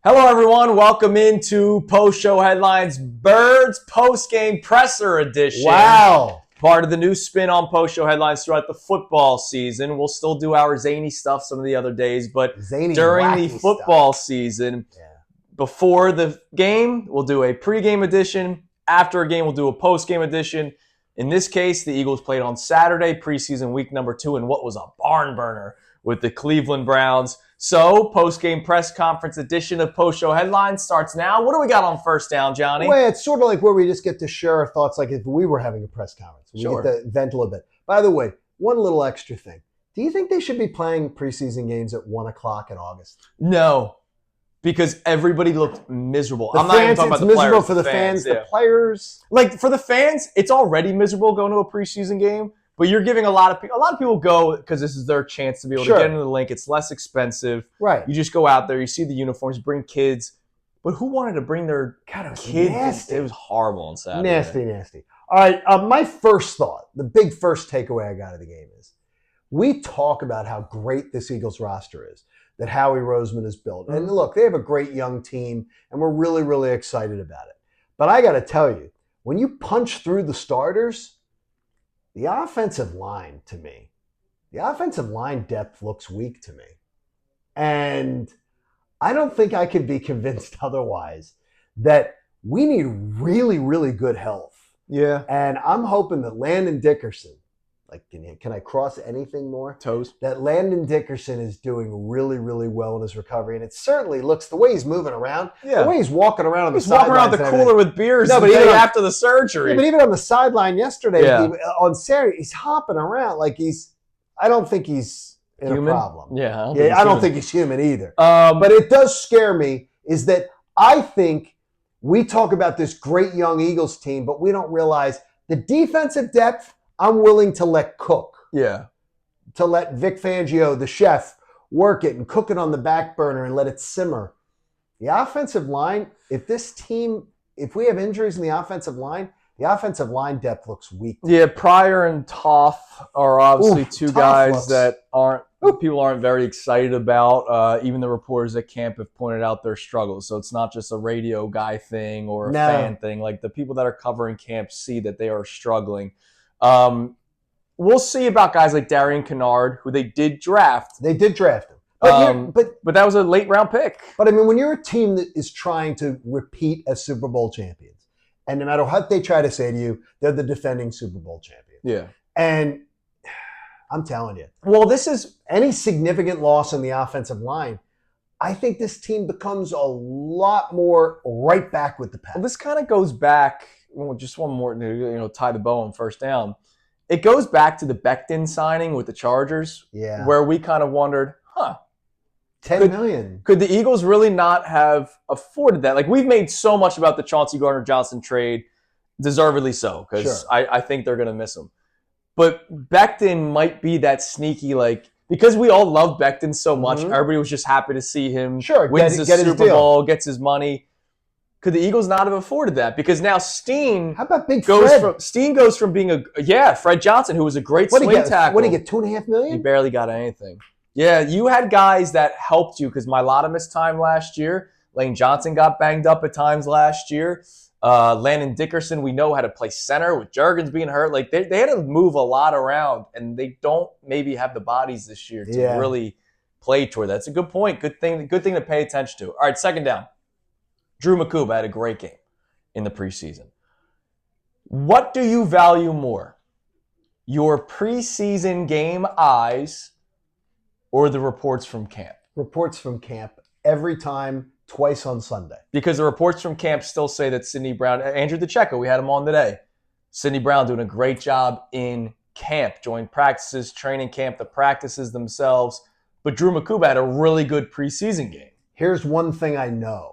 Hello, everyone. Welcome into Post-Show Headlines Birds Post-Game Presser Edition. Wow. Part of the new spin on Post-Show Headlines throughout the football season. We'll still do our zany stuff some of the other days, but during the football season, before the game, we'll do a pregame edition. After a game, we'll do a post-game edition. In this case, the Eagles played on Saturday, preseason week number 2, in what was a barn burner with the Cleveland Browns. So, post-game press conference edition of Post-Show Headlines starts now. What do we got on first down, Johnny? Well, it's sort of like where we just get to share our thoughts like if we were having a press conference. We get to vent a little bit. By the way, one little extra thing. Do you think they should be playing preseason games at 1 o'clock in August? No, because everybody looked miserable. I'm not even talking about the players. It's miserable for the fans, the players. Like, for the fans, it's already miserable going to a preseason game. But you're giving a lot of people go because this is their chance to be able to get into the link. It's less expensive. Right. You just go out there, you see the uniforms, bring kids. But who wanted to bring their kids? Nasty. It was horrible on Saturday. Nasty. All right, my first thought, the big first takeaway I got out of the game is we talk about how great this Eagles roster is, that Howie Roseman has built. And look, they have a great young team, and we're really, really excited about it. But I got to tell you, when you punch through the starters, the offensive line, to me, the offensive line depth looks weak to me. And I don't think I could be convinced otherwise that we need really, really good health. Yeah. And I'm hoping that Landon Dickerson, like, can I cross anything more? Toes. That Landon Dickerson is doing really, really well in his recovery. And it certainly looks, the way he's moving around, the way he's walking around on the sideline. He's walking around the cooler with beers the day after the surgery. Yeah, but even on the sideline yesterday, on Saturday, he's hopping around like I don't think he's in a problem. Yeah, I don't think he's human either. But it does scare me is that I think we talk about this great young Eagles team, but we don't realize the defensive depth I'm willing to let cook. Yeah. To let Vic Fangio, the chef, work it and cook it on the back burner and let it simmer. The offensive line, if we have injuries in the offensive line depth looks weak. Yeah, Pryor and Toth are obviously two guys that people aren't very excited about. Even the reporters at camp have pointed out their struggles. So it's not just a radio guy thing or a fan thing. Like, the people that are covering camp see that they are struggling. We'll see about guys like Darian Kincade, who they did draft. They did draft him. But that was a late round pick. But I mean, when you're a team that is trying to repeat as Super Bowl champions, and no matter what they try to say to you, they're the defending Super Bowl champions. Yeah. And I'm telling you, well, this is any significant loss in the offensive line, I think this team becomes a lot more right back with the pack. Well, this kind of goes back, just one more, tie the bow on first down. It goes back to the Becton signing with the Chargers, where we kind of wondered, $10 million. Could the Eagles really not have afforded that? Like, we've made so much about the Chauncey Gardner-Johnson trade, deservedly so, because I think they're going to miss him. But Becton might be that sneaky, because we all love Becton so much, everybody was just happy to see him wins the Super Bowl, gets his money. Could the Eagles not have afforded that? Because now Steen How about Big Fred? Steen goes from being Fred Johnson, who was a great swing tackle. What did he get, $2.5 million? He barely got anything. Yeah, you had guys that helped you because Mailata missed time last year. Lane Johnson got banged up at times last year. Landon Dickerson, we know how to play center with Juergens being hurt. Like, they had to move a lot around, and they don't maybe have the bodies this year to really play toward that. That's a good point. Good thing to pay attention to. All right, second down. Drew Mukuba had a great game in the preseason. What do you value more? Your preseason game eyes or the reports from camp? Reports from camp every time, twice on Sunday. Because the reports from camp still say that Sidney Brown, Andrew DeCecco, we had him on today. Sidney Brown doing a great job in camp, joint practices, training camp, the practices themselves. But Drew Mukuba had a really good preseason game. Here's one thing I know.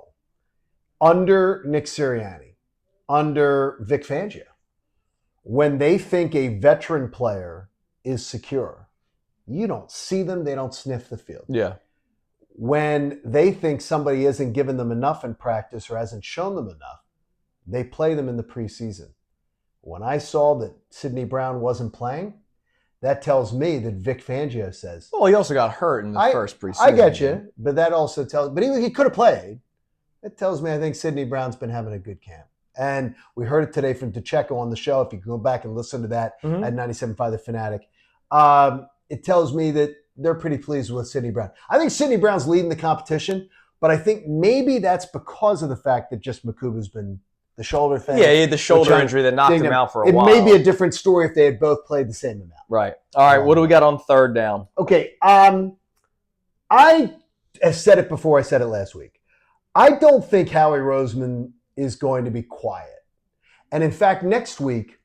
Under Nick Sirianni, under Vic Fangio, when they think a veteran player is secure, you don't see them, they don't sniff the field. Yeah. When they think somebody isn't giving them enough in practice or hasn't shown them enough, they play them in the preseason. When I saw that Sidney Brown wasn't playing, that tells me that Vic Fangio says... Well, he also got hurt in the first preseason. I get you, but that also tells... But he could have played. It tells me I think Sidney Brown's been having a good camp. And we heard it today from DeCecco on the show. If you can go back and listen to that at 97.5 The Fanatic, it tells me that they're pretty pleased with Sidney Brown. I think Sidney Brown's leading the competition, but I think maybe that's because of the fact that just Mukuba's been the shoulder thing. Yeah, he had the shoulder injury that knocked him out for a while. It may be a different story if they had both played the same amount. Right. All right, what do we got on third down? Okay, I have said it before. I said it last week. I don't think Howie Roseman is going to be quiet. And in fact, next week,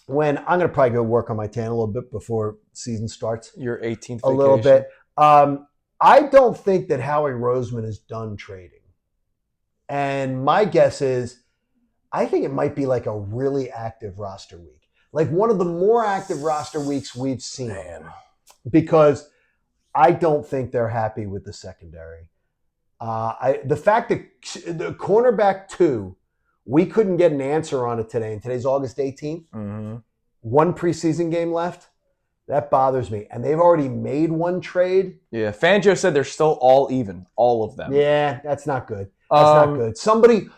when I'm going to probably go work on my tan a little bit before season starts. Your 18th vacation. A little bit. I don't think that Howie Roseman is done trading. And my guess is, I think it might be like a really active roster week. Like one of the more active roster weeks we've seen. Man. Because I don't think they're happy with the secondary. The fact that the cornerback 2, we couldn't get an answer on it today, and today's August 18th. Mm-hmm. One preseason game left. That bothers me. And they've already made one trade. Yeah, Fangio said they're still all even, all of them. Yeah, that's not good. That's not good.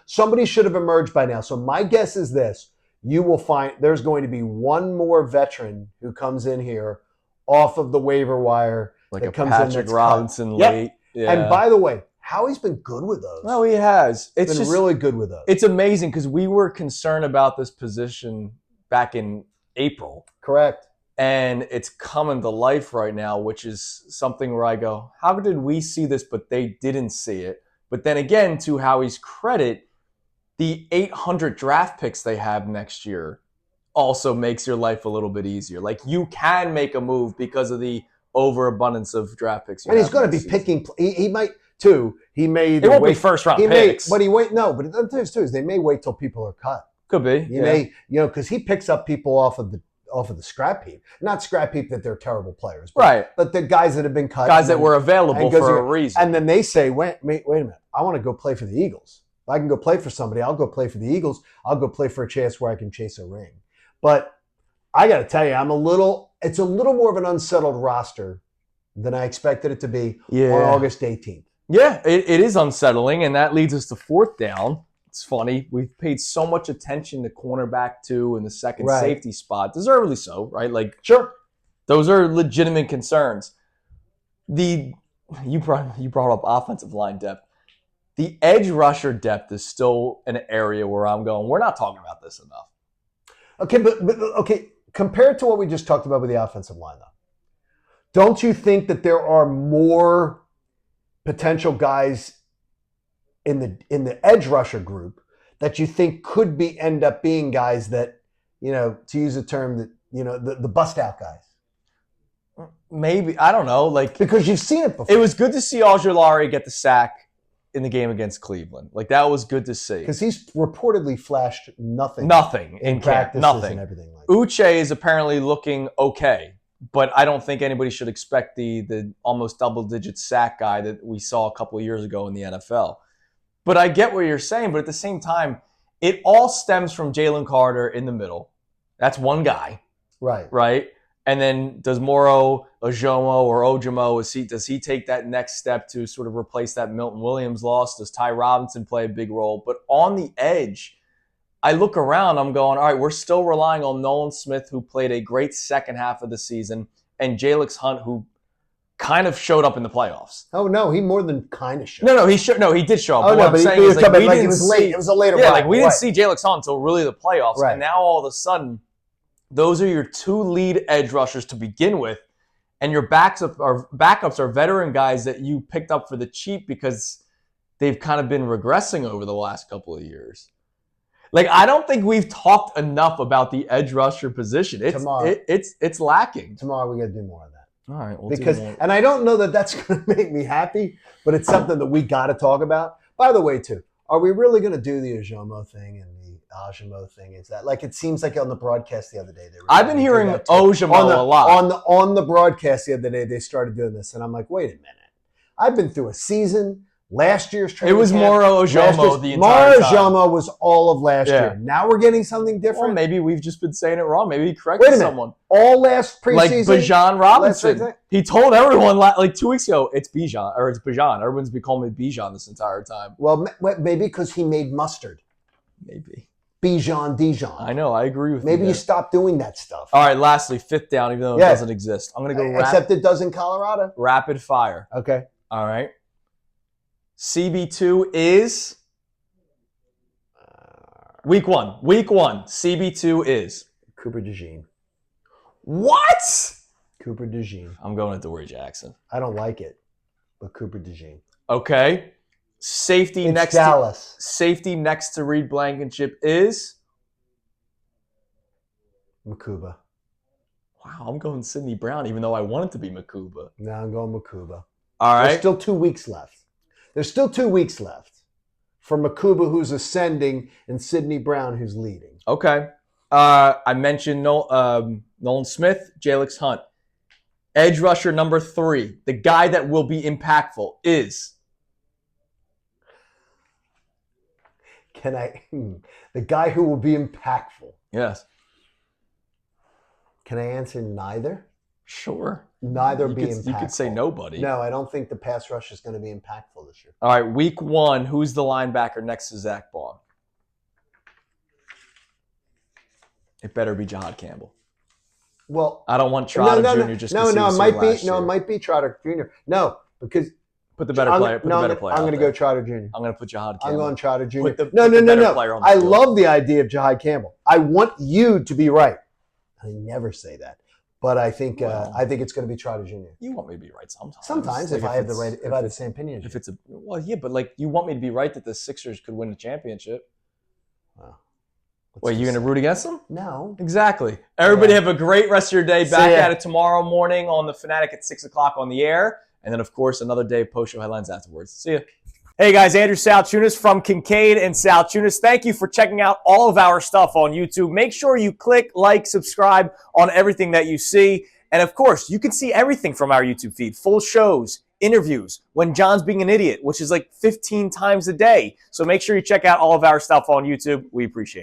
Somebody should have emerged by now. So my guess is this. You will find there's going to be one more veteran who comes in here off of the waiver wire. Like that a comes Patrick in Robinson late. Yeah. And by the way, Howie's been good with those. No, he has. It's been really good with those. It's amazing because we were concerned about this position back in April. Correct. And it's coming to life right now, which is something where I go, how did we see this, but they didn't see it? But then again, to Howie's credit, the 800 draft picks they have next year also makes your life a little bit easier. Like you can make a move because of the overabundance of draft picks. And he's going to be picking. He might too. He may. It won't be first round picks. But he wait. No, but the thing is too is they may wait till people are cut. Could be. He may, because he picks up people off of the scrap heap. Not scrap heap that they're terrible players, but, right? But the guys that have been cut, guys that were available for a reason. And then they say, wait a minute, I want to go play for the Eagles. If I can go play for somebody, I'll go play for the Eagles. I'll go play for a chance where I can chase a ring. But I got to tell you, it's a little more of an unsettled roster than I expected it to be on August 18th. Yeah, it is unsettling, and that leads us to fourth down. It's funny. We've paid so much attention to cornerback 2 and the second safety spot. Deservedly so, right? Like, sure. Those are legitimate concerns. You brought up offensive line depth. The edge rusher depth is still an area where I'm going, we're not talking about this enough. Okay, but okay, compared to what we just talked about with the offensive line, though, don't you think that there are more potential guys in the edge rusher group that you think could end up being guys that, to use a term that, the bust out guys? Maybe, I don't know. Because you've seen it before. It was good to see Ojulari get the sack in the game against Cleveland. That was good to see. Because he's reportedly flashed nothing. Nothing in practices nothing. And everything like Uche is apparently looking okay, but I don't think anybody should expect the almost double-digit sack guy that we saw a couple of years ago in the NFL. But I get what you're saying, but at the same time, it all stems from Jalen Carter in the middle. That's one guy. Right? And then does Moro, Ojomo, or Ojimo, does he take that next step to sort of replace that Milton Williams loss? Does Ty Robinson play a big role? But on the edge, I look around, I'm going, all right, we're still relying on Nolan Smith, who played a great second half of the season, and Jalix Hunt, who kind of showed up in the playoffs. Oh no, he more than kind of showed. No, he did show up. Oh no, but it was late. It was a later. Yeah, we didn't see Jalix Hunt until really the playoffs, right. And now all of a sudden, those are your 2 lead edge rushers to begin with, and your backups are veteran guys that you picked up for the cheap because they've kind of been regressing over the last couple of years. I don't think we've talked enough about the edge rusher position. It's lacking. Tomorrow we got to do more of that. All right, and I don't know that that's going to make me happy, but it's something that we got to talk about. By the way, too, are we really going to do the Ojomo thing and the Ojimo thing? Is that it seems like on the broadcast the other day? I've been hearing Ojimo a lot on the broadcast the other day. They started doing this, and I'm like, wait a minute. I've been through a season Last year's It training was camp, Moro last Ojomo year's- the entire time. Moro Ojomo was all of last Yeah. year. Now we're getting something Well, different. maybe we've just been saying it wrong. Maybe he Wait corrected a minute. someone. All last Like preseason. Bijan Robinson. Last- He told everyone like 2 weeks ago, it's Bijan, or it's Bijan. Everyone's been calling me Bijan this entire time. Well, maybe because he made mustard. Maybe. Bijan Dijon. I know. I agree with you. Maybe you there. stop doing that stuff. All right, lastly, 5th down, even though it Yeah. doesn't exist. I'm going to go Except it does in Colorado. rapid fire. Okay. All right. CB2 is week 1. Week 1. CB2 is Cooper DeJean. what? Cooper DeJean. I'm going with Dory Jackson. I don't like it, but Cooper DeJean. Okay. Safety It's next Dallas. Safety next to Reed Blankenship is Mukuba. wow. I'm going Sidney Brown, even though I want it to be Mukuba. Now I'm going Mukuba. All right. There's still 2 weeks left. There's still 2 weeks left for Mukuba, who's ascending, and Sidney Brown, who's leading. Okay. I mentioned Nolan Smith, Jalix Hunt. Edge rusher number 3, the guy that will be impactful is The guy who will be impactful. yes. Can I answer neither? Sure. Neither You be could, impactful. you could say nobody. No, I don't think the pass rush is going to be impactful this year. All right, week 1, who's the linebacker next to Zach Baugh? It better be Jahad Campbell. Well, I don't want Trotter Jr. just because it was might here be last year. it might be Trotter Jr. No, because Put the better player. Put the better player. I'm out going to there. go Trotter Jr. I'm going to put Jahad Campbell. I'm going Trotter Jr. Put the No. player on the I field. love the idea of Jahad Campbell. I want you to be right. I never say that, but I think it's going to be Trotter Jr. You want me to be right sometimes. Sometimes, Like, if I have the it's- same opinion. as If you. it's yeah, but like you want me to be right that the Sixers could win the championship. Well, Wait, you going to root against them? No. Exactly. Everybody Yeah. have a great rest of your day. See Back ya. at it tomorrow morning on The Fanatic at 6 o'clock on the air. And then, of course, another day of post-show headlines afterwards. See ya. Hey, guys. Andrew Salciunas from Kincade and Salciunas. Thank you for checking out all of our stuff on YouTube. Make sure you click, like, subscribe on everything that you see. And, of course, you can see everything from our YouTube feed. Full shows, interviews, when John's being an idiot, which is like 15 times a day. So make sure you check out all of our stuff on YouTube. We appreciate it.